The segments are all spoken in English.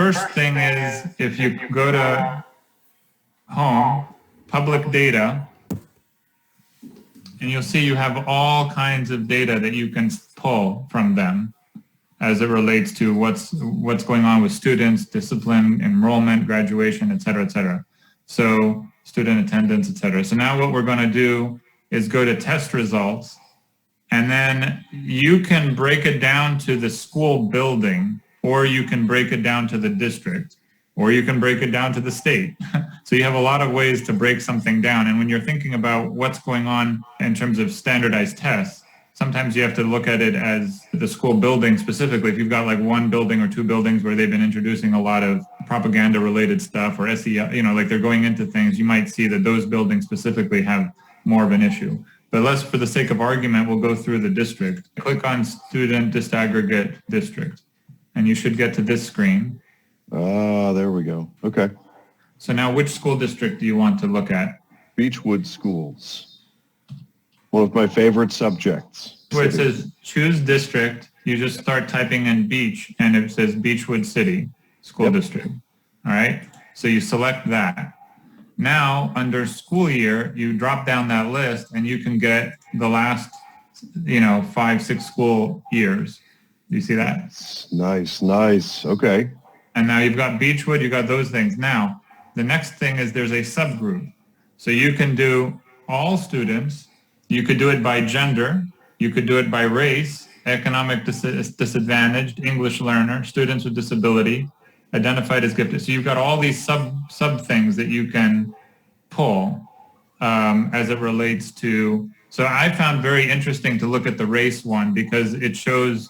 first thing is if you go to Home, Public Data, and you'll see you have all kinds of data that you can pull from them as it relates to what's going on with students, discipline, enrollment, graduation, et cetera, so student attendance, et cetera. So now what we're going to do is go to test results, and then you can break it down to the school building, or you can break it down to the district, or you can break it down to the state. So you have a lot of ways to break something down. And when you're thinking about what's going on in terms of standardized tests, sometimes you have to look at it as the school building specifically. If you've got like one building or two buildings where they've been introducing a lot of propaganda related stuff or SEL, like they're going into things, you might see that those buildings specifically have more of an issue. But let's, for the sake of argument, we'll go through the district. Click on Student Disaggregate District, and you should get to this screen. There we go. Okay. So now which school district do you want to look at? Beechwood Schools. One of my favorite subjects. Where it says choose district, you just start typing in Beach, and it says Beechwood City School District. All right. So you select that. Now under school year, you drop down that list and you can get the last, 5-6 school years. Do you see that? Nice. Okay. And now you've got Beechwood, you've got those things. Now, the next thing is there's a subgroup. So you can do all students. You could do it by gender. You could do it by race, economic disadvantaged, English learner, students with disability, identified as gifted. So you've got all these sub things that you can pull as it relates to. So I found very interesting to look at the race one because it shows.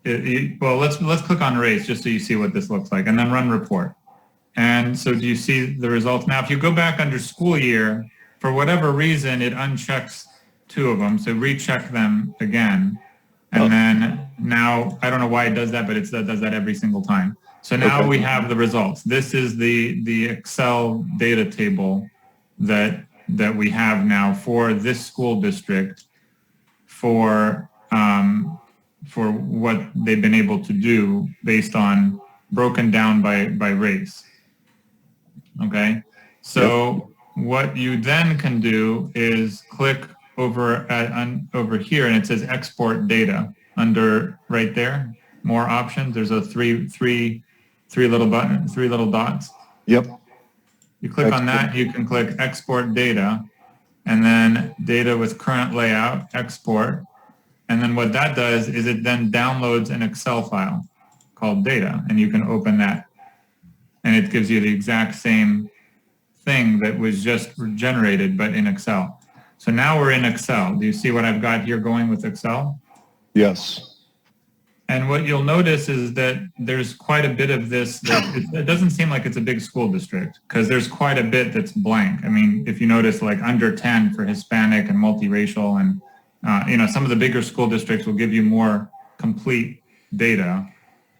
Well, let's click on race just so you see what this looks like, and then run report. And so do you see the results? Now, if you go back under school year, for whatever reason, it unchecks 2 of them. So recheck them again. And then now, I don't know why it does that, but it does that every single time. So now we have the results. This is the Excel data table that we have now for this school district for what they've been able to do based on broken down by race. Okay, so what you then can do is click over here, and it says export data under right there. More options. There's a three little dots. Yep. You click on that. You can click export data, and then data with current layout export. And then what that does is it then downloads an Excel file called data, and you can open that. And it gives you the exact same thing that was just generated, but in Excel. So now we're in Excel. Do you see what I've got here going with Excel? Yes. And what you'll notice is that there's quite a bit of this, it doesn't seem like it's a big school district because there's quite a bit that's blank. I mean, if you notice like under 10 for Hispanic and multiracial and some of the bigger school districts will give you more complete data,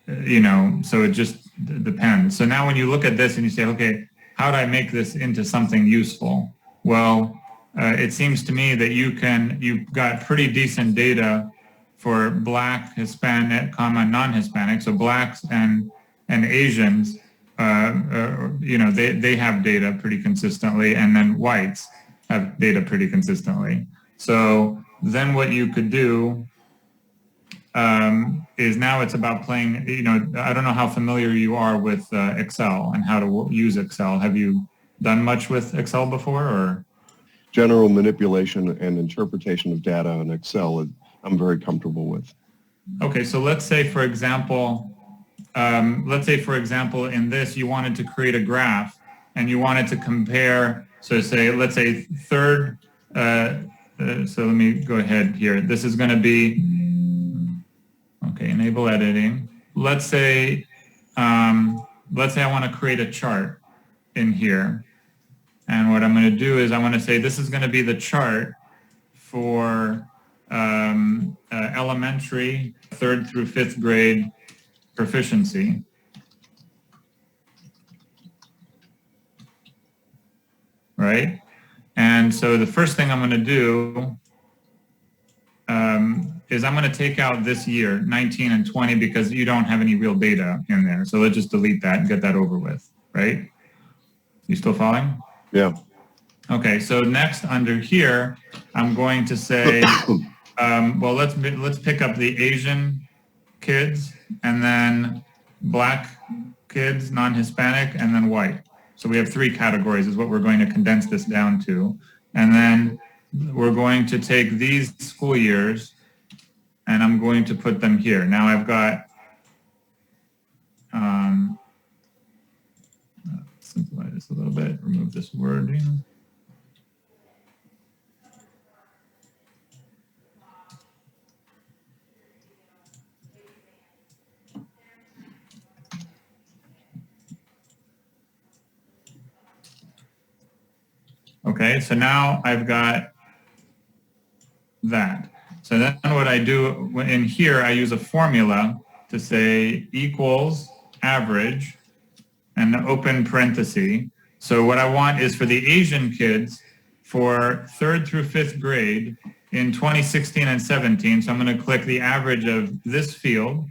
so it just depends. So now when you look at this and you say, okay, how do I make this into something useful? Well, it seems to me that you've got pretty decent data for Black, Hispanic, non-Hispanic. So Blacks and Asians, they have data pretty consistently, and then whites have data pretty consistently. So then what you could do is now it's about playing, I don't know how familiar you are with Excel and how to use Excel. Have you done much with Excel before, or? General manipulation and interpretation of data in Excel, I'm very comfortable with. Okay, so let's say, for example, in this, you wanted to create a graph and you wanted to compare, let's say third, so let me go ahead here. This is going to be, okay, enable editing. Let's say I want to create a chart in here. And what I'm going to do is I want to say this is going to be the chart for elementary 3rd through 5th grade proficiency. Right? And so the first thing I'm going to do is I'm going to take out this year, 19 and 20, because you don't have any real data in there. So let's just delete that and get that over with, right? You still following? Yeah. Okay, so next under here, I'm going to say, well, let's pick up the Asian kids, and then Black kids, non-Hispanic, and then white. So we have 3 categories is what we're going to condense this down to. And then we're going to take these school years, and I'm going to put them here. Now I've got, simplify this a little bit, remove this wording. Okay, so now I've got that. So then what I do in here, I use a formula to say equals average and open parenthesis. So what I want is for the Asian kids for 3rd through 5th grade in 2016 and 17. So I'm going to click the average of this field,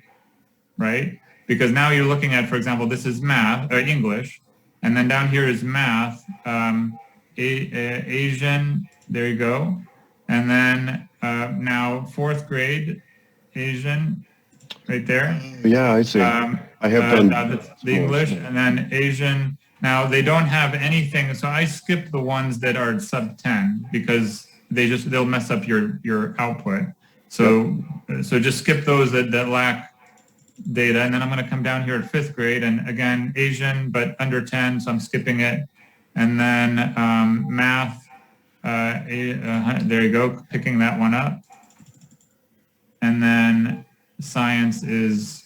right? Because now you're looking at, for example, this is math or English, and then down here is math, Asian, there you go. And then now 4th grade Asian, right there. Yeah, I see. I have done the English, and then Asian. Now they don't have anything, so I skip the ones that are sub 10 because they'll mess up your output. So so just skip those that lack data, and then I'm going to come down here at 5th grade, and again Asian but under 10, so I'm skipping it. And then math, there you go, picking that one up. And then science is,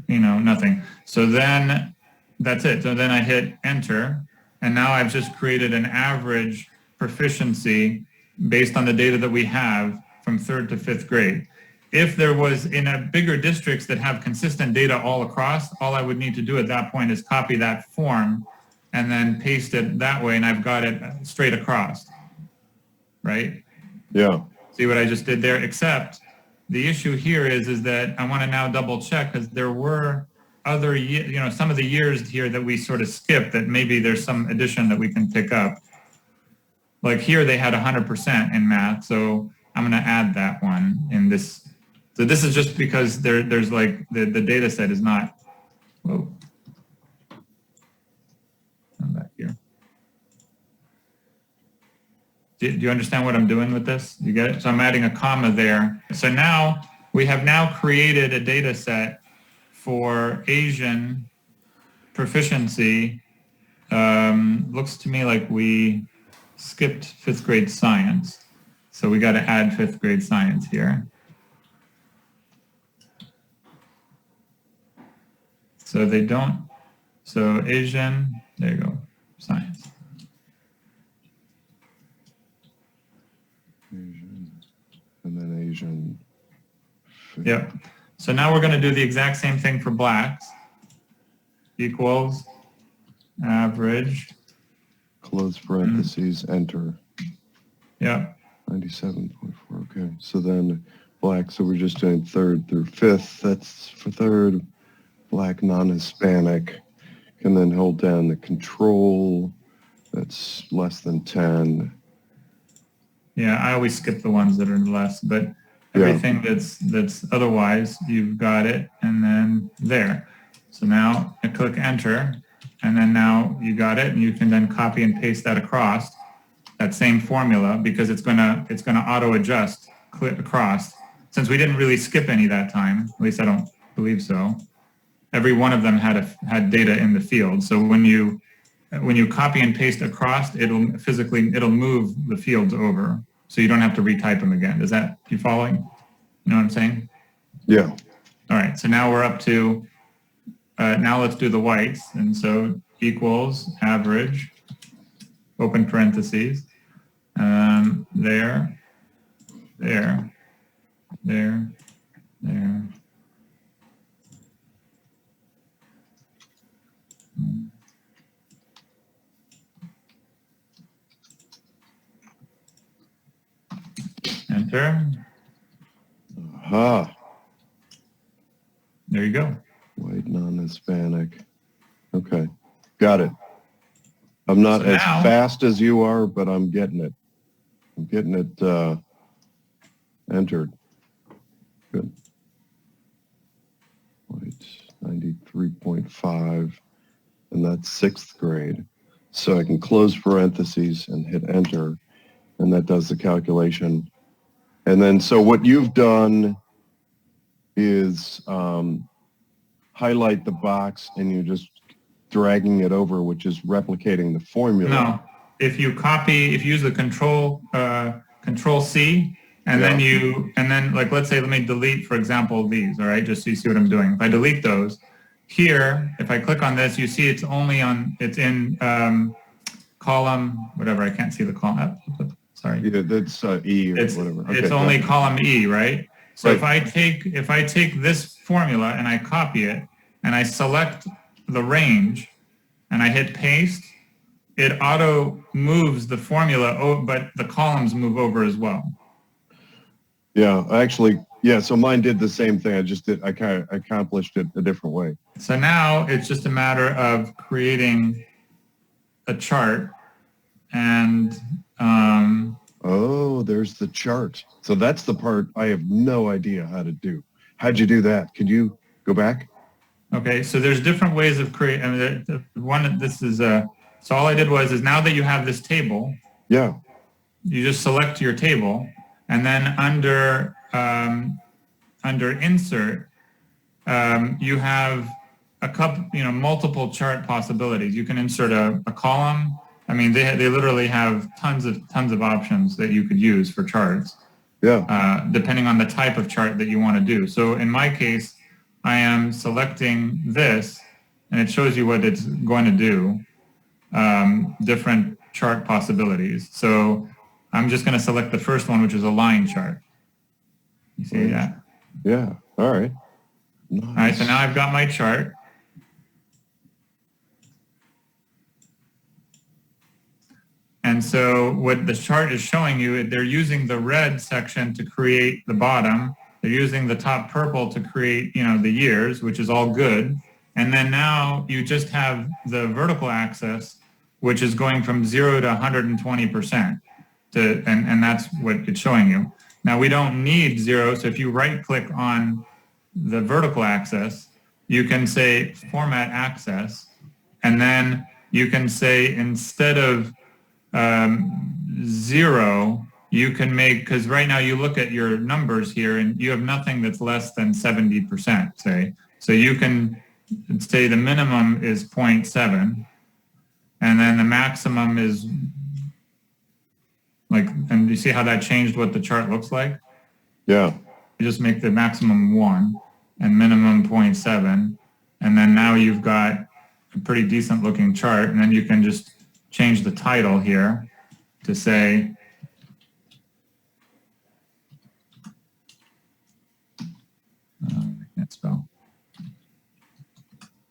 nothing. So then that's it. So then I hit enter, and now I've just created an average proficiency based on the data that we have from 3rd to 5th grade. If there was in a bigger districts that have consistent data all across, all I would need to do at that point is copy that form and then paste it that way, and I've got it straight across, right? Yeah. See what I just did there? Except the issue here is that I want to now double check because there were other, some of the years here that we sort of skipped that maybe there's some addition that we can pick up. Like here they had 100% in math, so I'm going to add that one in this. So this is just because there's like the data set is not, whoa. I'm back here. Do you understand what I'm doing with this? You get it? So I'm adding a comma there. So now we have now created a data set for Asian proficiency. Looks to me like we skipped 5th grade science. So we got to add 5th grade science here. So they don't, so Asian, there you go, science. Asian, and then Asian. Yep. So now we're going to do the exact same thing for blacks. Equals average. Close parentheses, enter. Yep. 97.4, okay. So then black, so we're just doing 3rd through 5th. That's for 3rd, black non-Hispanic. And then hold down the control. That's less than 10. Yeah, I always skip the ones that are less, but everything that's otherwise, you've got it, and then there. So now I click enter, and then now you got it, and you can then copy and paste that across that same formula because it's gonna auto adjust click across. Since we didn't really skip any that time, at least I don't believe so. Every one of them had data in the field. So when you copy and paste across, it'll move the fields over. So you don't have to retype them again. You following? You know what I'm saying? Yeah. All right, so now we're up to, now let's do the whites. And so equals average, open parentheses, there, there, there, there. Enter. Ah, There you go. white non-Hispanic. Okay, got it. I'm not So as now- fast as you are, but I'm getting it. I'm getting it entered. Good. White 93.5, and that's 6th grade. So I can close parentheses and hit enter, and that does the calculation. And then, so what you've done is highlight the box, and you're just dragging it over, which is replicating the formula. No, if you use the control C, and then like, let's say, let me delete, for example, these, all right, just so you see what I'm doing. If I delete those, here, if I click on this, you see it's in column, whatever, I can't see the column, sorry. Yeah, that's E or whatever. Okay, it's only column E, right? So if I take this formula and I copy it, and I select the range, and I hit paste, it auto moves the formula, but the columns move over as well. Yeah, actually, yeah, so mine did the same thing. I kind of accomplished it a different way. So now it's just a matter of creating a chart, and oh, there's the chart. So that's the part I have no idea how to do. How'd you do that? Could you go back? okay, so there's different ways of creating. I mean, so all I did is, now that you have this table, Yeah. you just select your table, and then under insert, you have a couple, multiple chart possibilities. You can insert a column. I mean, they literally have tons of options that you could use for charts. Yeah. Depending on the type of chart that you want to do. So in my case, I am selecting this, and it shows you what it's going to do. Different chart possibilities. So I'm just going to select the first one, which is a line chart. You see that? Yeah. All right. Nice. All right, so now I've got my chart. And so what the chart is showing you, they're using the red section to create the bottom. They're using the top purple to create, the years, which is all good. And then now you just have the vertical axis, which is going from 0 to 120%. And that's what it's showing you. Now we don't need 0, so if you right-click on the vertical axis, you can say Format Axis, and then you can say, instead of 0, you can make, because right now you look at your numbers here and you have nothing that's less than 70%, say. So you can say the minimum is 0.7, and then the maximum is and you see how that changed what the chart looks like? Yeah. You just make the maximum 1 and minimum 0.7, and then now you've got a pretty decent looking chart, and then you can just change the title here to say I can't spell.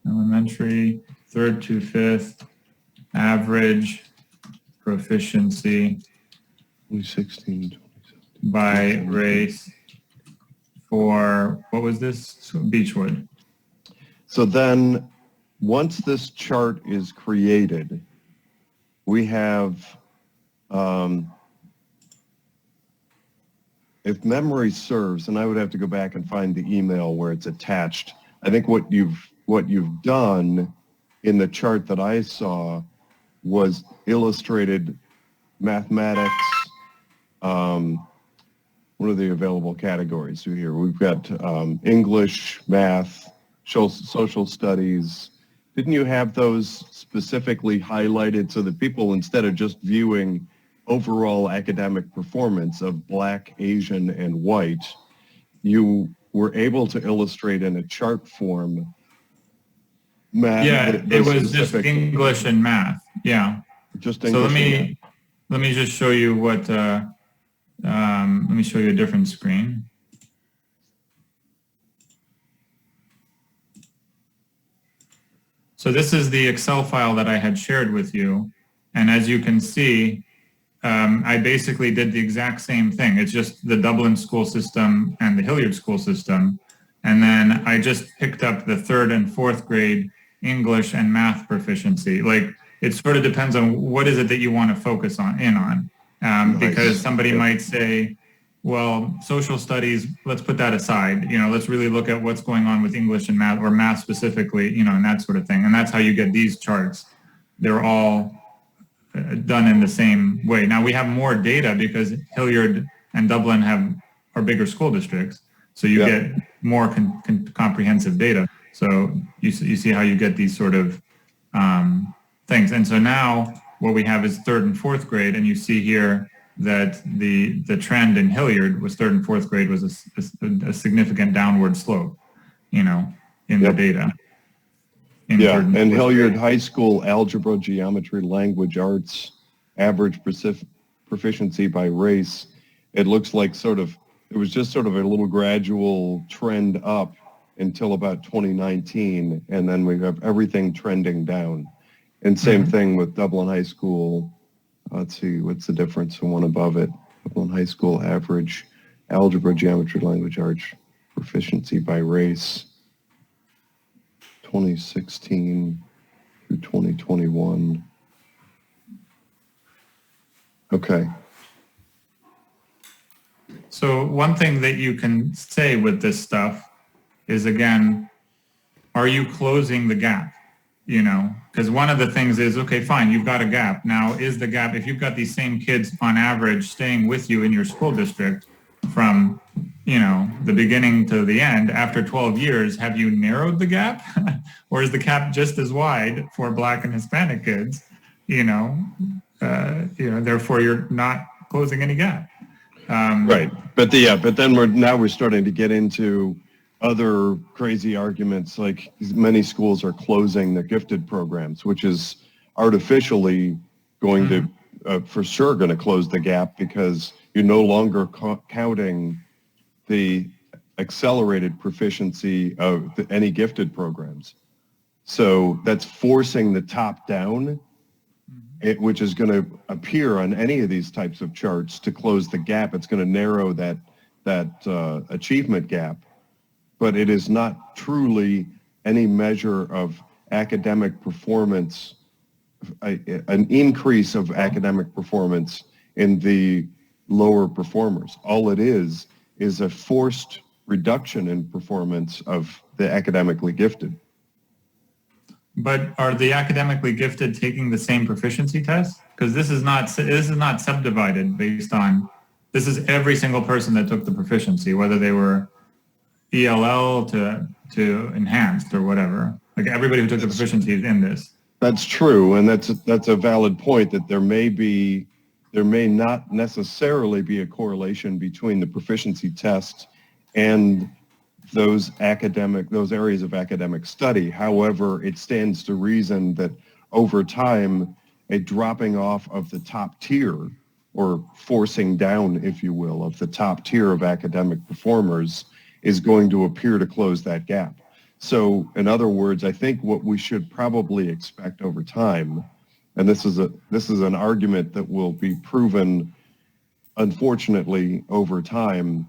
Elementary, 3rd to 5th, average, proficiency 2016, 2017. by race for, what was this? Beechwood. So then once this chart is created, we have, if memory serves, and I would have to go back and find the email where it's attached. I think what you've done in the chart that I saw was illustrated mathematics. What are the available categories here? We've got English, math, social studies. Didn't you have those specifically highlighted so that people, instead of just viewing overall academic performance of Black, Asian, and white, you were able to illustrate in a chart form math? Yeah, it was just English and math. Yeah. Just English. So let me just show you what, let me show you a different screen. So this is the Excel file that I had shared with you. And as you can see, I basically did the exact same thing. It's just the Dublin school system and the Hilliard school system. And then I just picked up the 3rd and 4th grade English and math proficiency. Like, it sort of depends on what is it that you want to focus on. Because somebody might say, well, social studies, let's put that aside. Let's really look at what's going on with English and math, or math specifically, and that sort of thing. And that's how you get these charts. They're all done in the same way. Now we have more data because Hilliard and Dublin are bigger school districts, so you get more comprehensive data. So you see how you get these sort of things. And so now what we have is 3rd and 4th grade, and you see here that the trend in Hilliard was 3rd and 4th grade was a significant downward slope, in the data. And Hilliard High School algebra, geometry, language arts, average proficiency by race. It looks like it was just sort of a little gradual trend up until about 2019, and then we have everything trending down. And same thing with Dublin High School. Let's see, what's the difference in one above it? Dublin High School average, algebra, geometry, language arts, proficiency by race, 2016 through 2021. Okay. So one thing that you can say with this stuff is, again, are you closing the gap? Because one of the things is, okay, fine, you've got a gap. Now, is the gap, if you've got these same kids on average staying with you in your school district from, the beginning to the end, after 12 years, have you narrowed the gap? Or is the gap just as wide for Black and Hispanic kids? Therefore you're not closing any gap. Right. But then we're starting to get into other crazy arguments, like many schools are closing the gifted programs, which is artificially going to, for sure, going to close the gap, because you're no longer counting the accelerated proficiency of any gifted programs. So that's forcing the top down, which is going to appear on any of these types of charts to close the gap. It's going to narrow that achievement gap. But it is not truly any measure of academic performance, an increase of academic performance in the lower performers. All it is a forced reduction in performance of the academically gifted. But are the academically gifted taking the same proficiency test? Because this is not subdivided based on, this is every single person that took the proficiency, whether they were ELL to enhanced or whatever. Like, everybody who took the proficiency is in this. That's true, and that's a valid point, that there may not necessarily be a correlation between the proficiency test and those areas of academic study. However, it stands to reason that over time, a dropping off of the top tier, or forcing down, if you will, of the top tier of academic performers is going to appear to close that gap. So in other words, I think what we should probably expect over time, and this is an argument that will be proven, unfortunately, over time,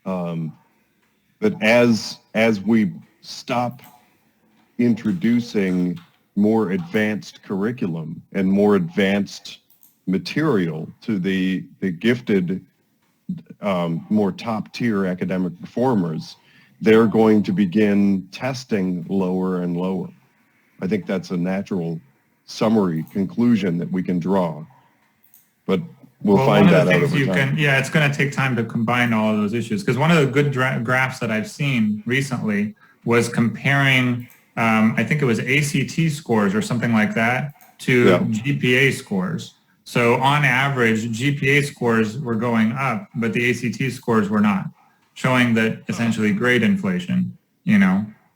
that as we stop introducing more advanced curriculum and more advanced material to the gifted, more top tier academic performers, they're going to begin testing lower and lower. I think that's a natural summary conclusion that we can draw, but we'll find that out over time. It's going to take time to combine all of those issues, because one of the good graphs that I've seen recently was comparing, I think it was ACT scores or something like that, to GPA scores. So on average, GPA scores were going up, but the ACT scores were not, showing that essentially grade inflation,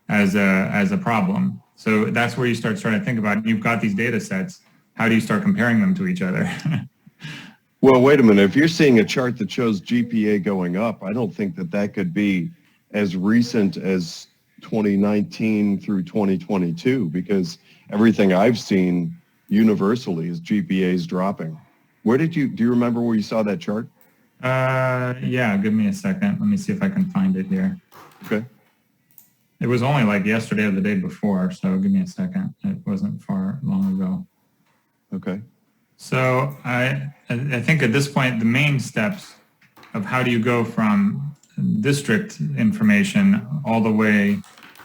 as a problem. So that's where you start trying to think about, you've got these data sets, how do you start comparing them to each other? Well, wait a minute. If you're seeing a chart that shows GPA going up, I don't think that could be as recent as 2019 through 2022, because everything I've seen universally is GPAs dropping. do you remember where you saw that chart? Yeah, give me a second. Let me see if I can find it here. Okay. It was only like yesterday or the day before, so give me a second. It wasn't far long ago. Okay. So I think at this point, the main steps of how do you go from district information all the way.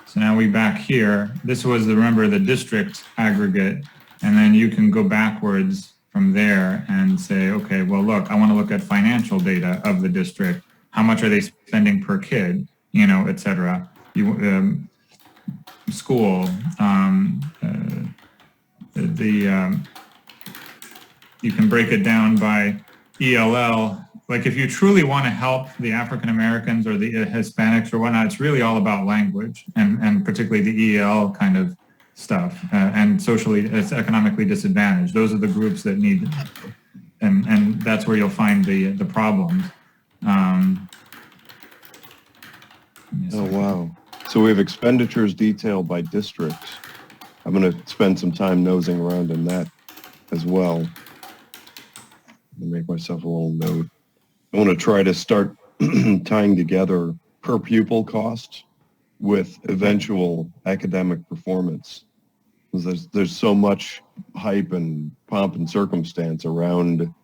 So now we back here. This was remember the district aggregate, and then you can go backwards from there and say, okay, well, look, I want to look at financial data of the district. How much are they spending per kid, et cetera. School, you can break it down by ELL. Like if you truly want to help the African Americans or the Hispanics or whatnot, it's really all about language and particularly the EL kind of stuff and socially, it's economically disadvantaged. Those are the groups that need it. And that's where you'll find the problems. Oh, wow. So we have expenditures detailed by districts. I'm going to spend some time nosing around in that as well. Let me make myself a little note. I want to try to start tying together per pupil cost with eventual academic performance. Because there's so much hype and pomp and circumstance around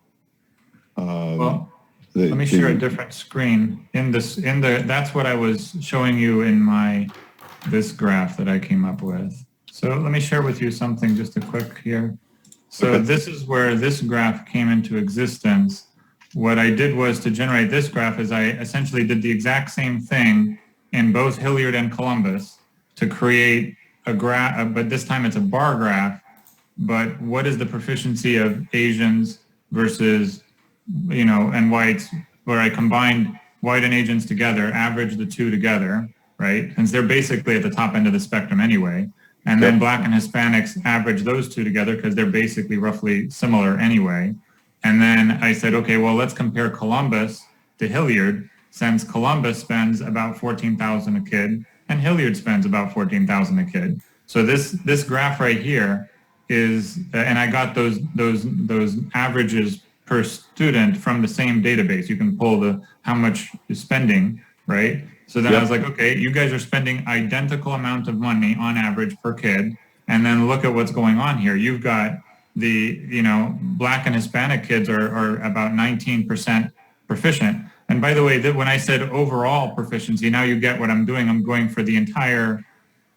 let me share a different screen. That's what I was showing you in this graph that I came up with. So let me share with you something just a quick here. So okay. This is where this graph came into existence. What I did was to generate this graph is I essentially did the exact same thing in both Hilliard and Columbus to create a graph, but this time it's a bar graph. But what is the proficiency of Asians versus, and whites, where I combined white and Asians together, averaged the two together, right? Since they're basically at the top end of the spectrum anyway. And then Black and Hispanics average those two together because they're basically roughly similar anyway. And then I said, okay, well, let's compare Columbus to Hilliard, since Columbus spends about $14,000 a kid and Hilliard spends about $14,000 a kid. So this graph right here is, and I got those averages per student from the same database. You can pull how much you're spending, right? So then I was like, okay, you guys are spending identical amount of money on average per kid. And then look at what's going on here. You've got Black and Hispanic kids are about 19% proficient. And by the way, when I said overall proficiency, now you get what I'm doing. I'm going for the entire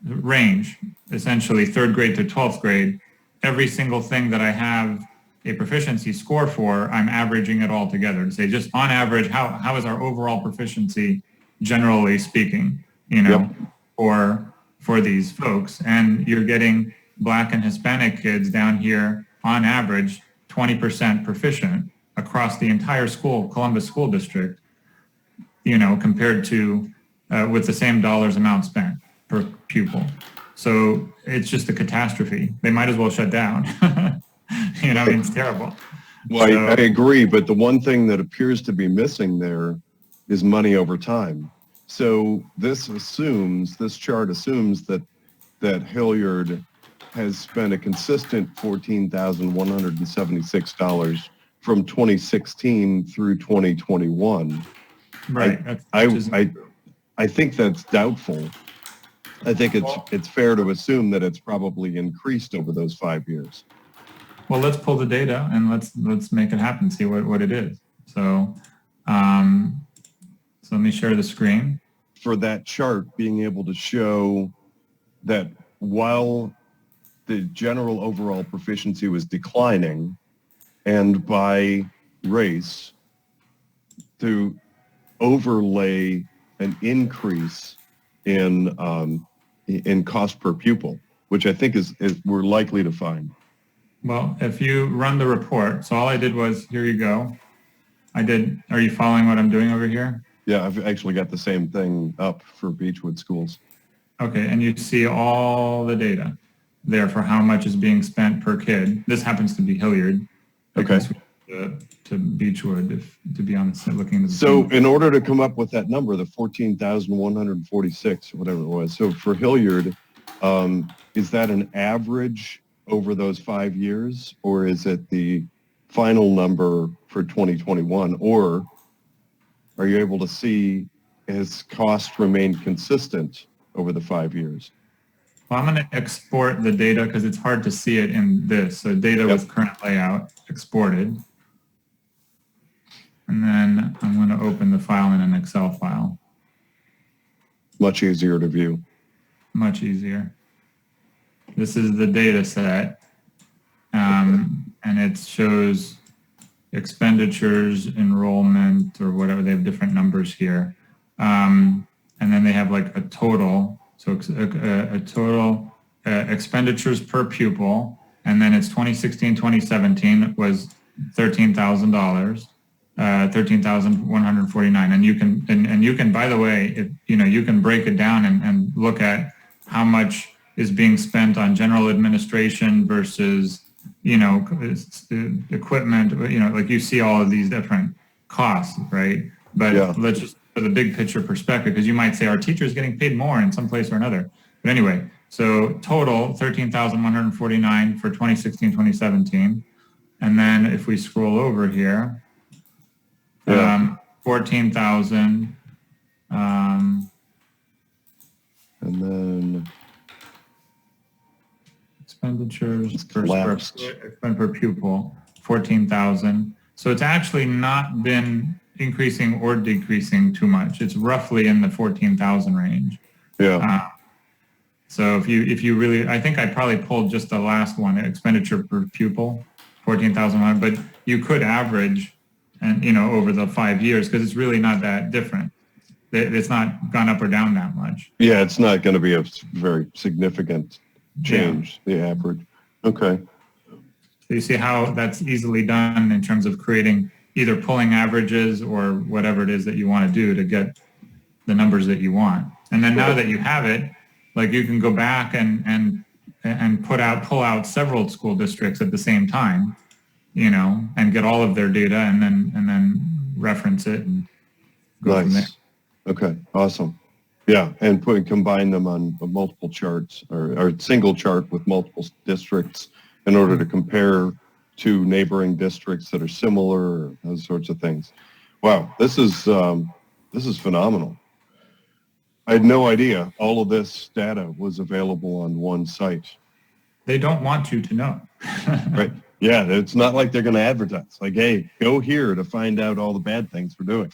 range, essentially 3rd grade to 12th grade. Every single thing that I have a proficiency score for, I'm averaging it all together to say just on average, how is our overall proficiency generally speaking, for these folks. And you're getting Black and Hispanic kids down here on average 20% proficient across the entire Columbus School District, compared to with the same dollars amount spent per pupil. So it's just a catastrophe. They might as well shut down. It's terrible. Well, so, I agree, but the one thing that appears to be missing there is money over time. So this chart assumes that Hilliard has spent a consistent $14,176 from 2016 through 2021. Right. I think that's doubtful. I think it's fair to assume that it's probably increased over those 5 years. Well, let's pull the data and let's make it happen. See what it is. So, so let me share the screen. For that chart, being able to show that while the general overall proficiency was declining, and by race, to overlay an increase in cost per pupil, which I think is we're likely to find. Well, if you run the report, so all I did was, here you go. Are you following what I'm doing over here? Yeah, I've actually got the same thing up for Beechwood schools. Okay, and you see all the data there for how much is being spent per kid. This happens to be Hilliard. Okay. To Beechwood, to be honest, looking at the So in order to come up with that number, the 14,146, or whatever it was, so for Hilliard, is that an average over those 5 years, or is it the final number for 2021, or are you able to see has cost remained consistent over the 5 years? Well, I'm going to export the data because it's hard to see it in this. So data with current layout exported. And then I'm going to open the file in an Excel file. Much easier to view. Much easier. This is the data set. And it shows expenditures, enrollment, or whatever. They have different numbers here. And then they have like a total. So a total expenditures per pupil. And then it's 2016, 2017 was $13,000. 13,149, and you can, by the way, if you can break it down and look at how much is being spent on general administration versus equipment. Like you see all of these different costs, right? But let's just for the big picture perspective, because you might say our teacher is getting paid more in some place or another. But anyway, so total 13,149 for 2016, 2017, and then if we scroll over here. 14,000. And then expenditures per pupil, 14,000. So it's actually not been increasing or decreasing too much. It's roughly in the 14,000 range. Yeah. So if you really, I think I probably pulled just the last one, expenditure per pupil, 14,000, but you could average and over the 5 years, because it's really not that different. It's not gone up or down that much. Yeah, it's not going to be a very significant change, the average. Okay. So you see how that's easily done in terms of creating, either pulling averages or whatever it is that you want to do to get the numbers that you want. And then now that you have it, like you can go back and pull out several school districts at the same time, and get all of their data and then reference it and go from there. Okay, awesome. Yeah, and combine them on multiple charts or a single chart with multiple districts in order to compare to neighboring districts that are similar, those sorts of things. Wow, this is phenomenal. I had no idea all of this data was available on one site. They don't want you to know. Right. Yeah, it's not like they're going to advertise. Like, hey, go here to find out all the bad things we're doing.